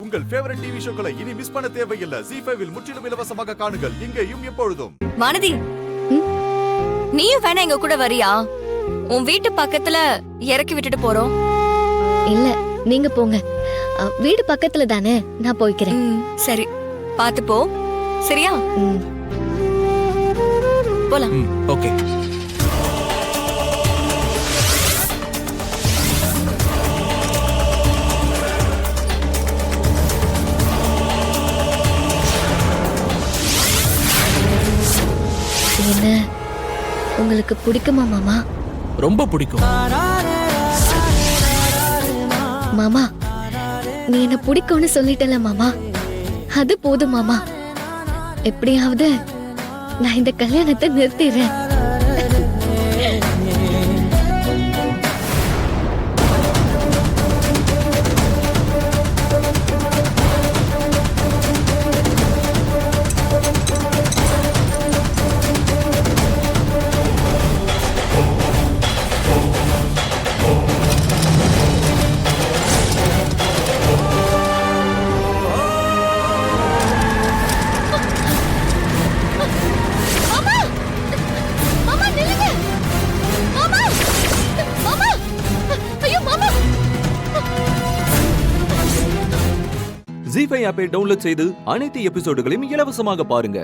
உங்கள் favourite TV ஷோக்களை இனி miss பண்ண தேவையில்லை. ZEE5 இல் முற்றிலும் இலவசமாக காணுங்கள். இங்கேயும் எப்பொழுதும். வானதி, நீயும் வேணா எங்க கூட வரியா? உன் வீட்டு பக்கத்துல இறக்கி விட்டுட்டு போறோம். இல்ல, நீங்க போங்க. வீடு பக்கத்துல தானே, நான் போய்க்கிறேன். சரி, பாத்து போ. சரியா? போலாம். ஓகே. என்ன உங்களுக்கு பிடிக்குமா மாமா? ரொம்ப பிடிக்கும் மாமா. நீ என்ன பிடிக்கும்னு சொல்லிட்டல மாமா, அது போதும் மாமா. எப்படியாவது நான் இந்த கல்யாணத்தை நிறுத்திடுறேன். ZEE5 ஆப்பை டவுன்லோட் செய்து அனைத்து எபிசோடுகளையும் இலவசமாக பாருங்க.